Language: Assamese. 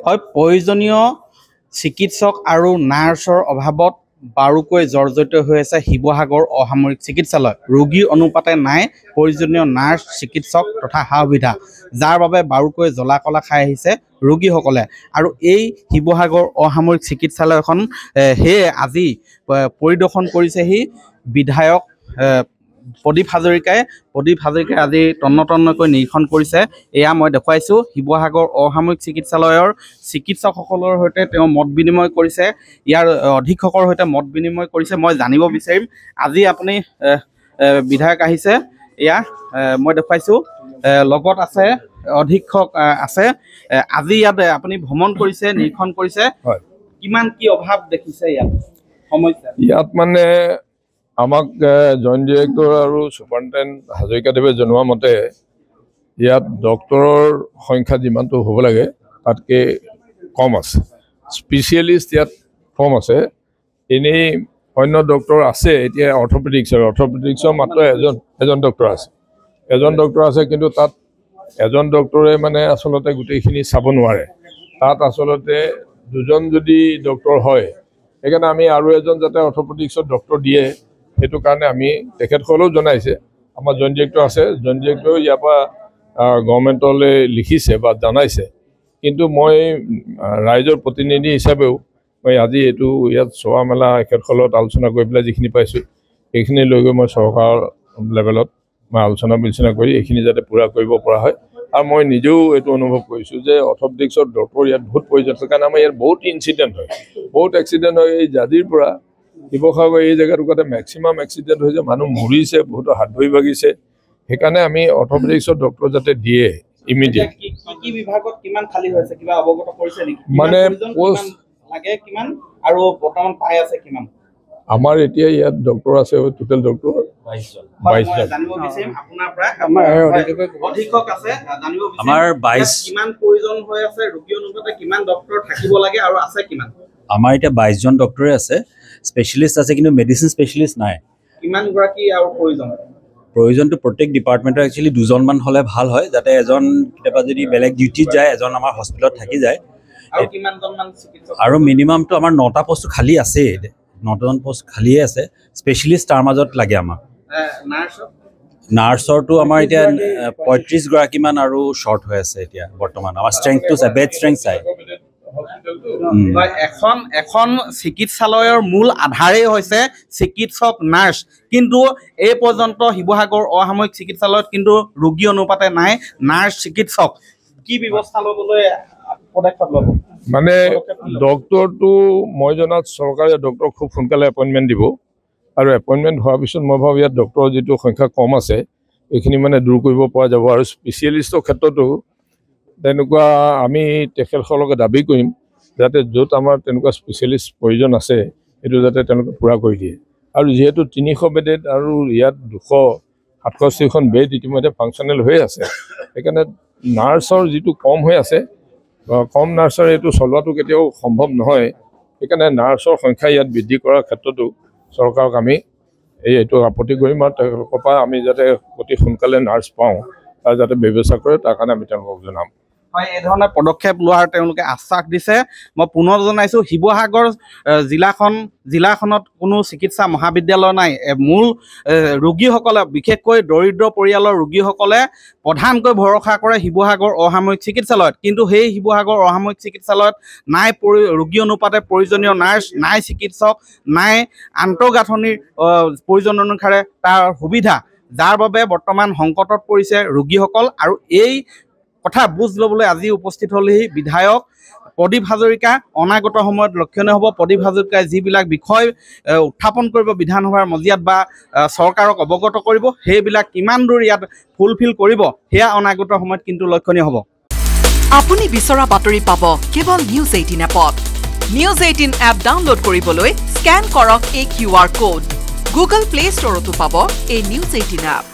হয় প্ৰয়োজনীয় চিকিৎসক আৰু নাৰ্ছৰ অভাৱত বাৰুকৈ জৰ্জৰিত হৈ আছে শিৱসাগৰ অসামৰিক চিকিৎসালয়। ৰোগীৰ অনুপাতে নাই প্ৰয়োজনীয় নাৰ্ছ চিকিৎসক তথা সা সুবিধা, যাৰ বাবে বাৰুকৈ জ্বলা কলা খাই আহিছে ৰোগীসকলে। আৰু এই শিৱসাগৰ অসামৰিক চিকিৎসালয়খন সেয়ে আজি পৰিদৰ্শন কৰিছেহি বিধায়ক প্ৰদীপ হাজৰিকাই আজি তন্নতন্নকৈ নিৰীক্ষণ কৰিছে। এয়া মই দেখুৱাইছোঁ শিৱসাগৰ অসামৰিক চিকিৎসালয়ৰ চিকিৎসকসকলৰ সৈতে তেওঁ মত বিনিময় কৰিছে, ইয়াৰ অধীক্ষকৰ সৈতে মত বিনিময় কৰিছে। মই জানিব বিচাৰিম আজি আপুনি বিধায়ক আহিছে, এয়া মই দেখুৱাইছোঁ, লগত আছে অধীক্ষক আছে। আজি ইয়াত আপুনি ভ্ৰমণ কৰিছে, নিৰীক্ষণ কৰিছে, কিমান কি অভাৱ দেখিছে ইয়াত সমস্যা? ইয়াত মানে আমাক জইণ্ট ডিৰেক্টৰ আৰু ছুপাৰিণ্টেণ্ডেণ্ট হাজৰিকাদেৱে জনোৱা মতে ইয়াত ডক্টৰৰ সংখ্যা যিমানটো হ'ব লাগে তাতকৈ কম আছে। স্পেচিয়েলিষ্ট ইয়াত কম আছে। এনেই অন্য ডক্টৰ আছে, এতিয়া অৰ্থপেডিক্সৰ মাত্ৰ এজন ডক্টৰ আছে। কিন্তু তাত এজন ডক্টৰে মানে আচলতে গোটেইখিনি চাব নোৱাৰে। তাত আচলতে দুজন যদি ডক্টৰ হয়, সেইকাৰণে আমি আৰু এজন যাতে অৰ্থপেডিক্সৰ ডক্টৰ দিয়ে, সেইটো কাৰণে আমি তেখেতসকলেও জনাইছে। আমাৰ জইণ্ট ডিৰেক্টৰ আছে, জইণ্ট ডিৰেক্টৰেও ইয়াৰ পৰা গভৰ্ণমেণ্টলৈ লিখিছে বা জনাইছে। কিন্তু মই ৰাইজৰ প্ৰতিনিধি হিচাপেও মই আজি এইটো ইয়াত চোৱা মেলা এখেতসকলত আলোচনা কৰি পেলাই যিখিনি পাইছোঁ সেইখিনি লৈ গৈ মই চৰকাৰৰ লেভেলত মই আলোচনা বিলোচনা কৰি এইখিনি যাতে পূৰা কৰিব পৰা হয়। আৰু মই নিজেও এইটো অনুভৱ কৰিছোঁ যে অৰ্থপেডিক্সৰ ডক্টৰ ইয়াত বহুত প্ৰয়োজন হয়, কাৰণ আমাৰ ইয়াত বহুত ইনচিডেণ্ট হয়, বহুত এক্সিডেণ্ট হয়। এই জাজিৰ পৰা শিৱসাগৰ এই জেগাটুকুৰাতে মেক্সিমাম এক্সিডেণ্ট হৈছে, মানুহ মৰিছে, বহুতো হাত ভৰি ভাগিছে। সেইকাৰণে আমি অৰ্থপেডিক্সৰ ডক্টৰ যাতে দিয়ে ইমিডিয়েট। মানে আমাৰ এতিয়া ইয়াত ডক্টৰ আছে টোটেল ডক্টৰ 22জন। আমাৰ এতিয়া 22জন ডক্টৰে আছে, স্পেচিয়েলিষ্ট আছে, কিন্তু মেডিচিন স্পেচিয়েলিষ্ট নাই। প্ৰয়োজনটো প্ৰত্যেক ডিপাৰ্টমেণ্টৰ একচুৱেলি 2জনমান হ'লে ভাল হয়, যাতে এজন কেতিয়াবা যদি বেলেগ ডিউটিত যায় এজন আমাৰ হস্পিটেলত থাকি যায়। আৰু মিনিমামটো আমাৰ 9টা পোষ্ট খালী আছেই, 9জন পোষ্ট খালীয়ে আছে। স্পেচিয়েলিষ্ট তাৰ মাজত লাগে আমাক। নাৰ্ছৰটো আমাৰ এতিয়া 35গৰাকীমান আৰু শ্বৰ্ট হৈ আছে এতিয়া বৰ্তমান। আমাৰ ষ্ট্ৰেংথটো চাই, বেড ষ্ট্ৰেংথ চাই। এখন চিকিৎসালয়ৰ মূল আধাৰেই হৈছে চিকিৎসক, নাৰ্ছ। কিন্তু এই পৰ্যন্ত শিৱসাগৰ অসামৰিক চিকিৎসালয়ত কিন্তু ৰোগী অনুপাতে নাই নাৰ্ছ, চিকিৎসক। কি ব্যৱস্থা ল'বলৈ পদক্ষেপ ল'ব? মানে ডক্টৰটো মই জনাত চৰকাৰে ডক্টৰ খুব সোনকালে এপইণ্টমেণ্ট দিব, আৰু এপইণ্টমেণ্ট হোৱাৰ পিছত মই ভাবোঁ ইয়াত ডক্টৰৰ যিটো সংখ্যা কম আছে এইখিনি মানে দূৰ কৰিব পৰা যাব। আৰু স্পেচিয়েলিষ্টৰ ক্ষেত্ৰতো তেনেকুৱা আমি তেখেতসকলকে দাবী কৰিম যাতে য'ত আমাৰ তেনেকুৱা স্পেচিয়েলিষ্ট প্ৰয়োজন আছে সেইটো যাতে তেওঁলোকে পূৰা কৰি দিয়ে। আৰু যিহেতু 300 বেডেড আৰু ইয়াত 267খন বেড ইতিমধ্যে ফাংচনেল হৈ আছে, সেইকাৰণে নাৰ্ছৰ যিটো কম হৈ আছে, কম নাৰ্ছৰ এইটো চলোৱাটো কেতিয়াও সম্ভৱ নহয়। সেইকাৰণে নাৰ্ছৰ সংখ্যা ইয়াত বৃদ্ধি কৰাৰ ক্ষেত্ৰতো চৰকাৰক আমি এইটো আপত্তি কৰিম, আৰু তেওঁলোকৰ পৰা আমি যাতে অতি সোনকালে নাৰ্ছ পাওঁ তাৰ যাতে ব্যৱস্থা কৰে, তাৰ কাৰণে আমি তেওঁলোকক জনাম। হয়, এই ধৰণে পদক্ষেপ লোৱাৰ তেওঁলোকে আশ্বাস দিছে। মই পুনৰ জনাইছোঁ, শিৱসাগৰ জিলাখনত কোনো চিকিৎসা মহাবিদ্যালয় নাই। মূল ৰোগীসকলে, বিশেষকৈ দৰিদ্ৰ পৰিয়ালৰ ৰোগীসকলে প্ৰধানকৈ ভৰসা কৰে শিৱসাগৰ অসামৰিক চিকিৎসালয়ত। কিন্তু সেই শিৱসাগৰ অসামৰিক চিকিৎসালয়ত নাই ৰোগী অনুপাতে প্ৰয়োজনীয় নাৰ্ছ, নাই চিকিৎসক, নাই আন্তঃগাঁথনিৰ প্ৰয়োজন অনুসাৰে তাৰ সুবিধা, যাৰ বাবে বৰ্তমান সংকটত পৰিছে ৰোগীসকল। আৰু এই কথা বুজ ল'বলৈ আজি উপস্থিত হ'লেহি বিধায়ক প্ৰদীপ হাজৰিকা। অনাগত সময়ত লক্ষণীয় হ'ব প্ৰদীপ হাজৰিকাই যিবিলাক বিষয় উত্থাপন কৰিব বিধানসভাৰ মজিয়াত বা চৰকাৰক অৱগত কৰিব, সেইবিলাক কিমান দূৰ ইয়াত ফুলফিল কৰিব সেয়া অনাগত সময়ত কিন্তু লক্ষণীয় হ'ব। আপুনি বিচৰা বাতৰি পাব কেৱল নিউজ 18 এপত। নিউজ 18 এপ ডাউনলোড কৰিবলৈ স্কেন কৰক এই QR কোড। গুগল প্লে ষ্টৰতো পাব এই নিউজ 18 এপ।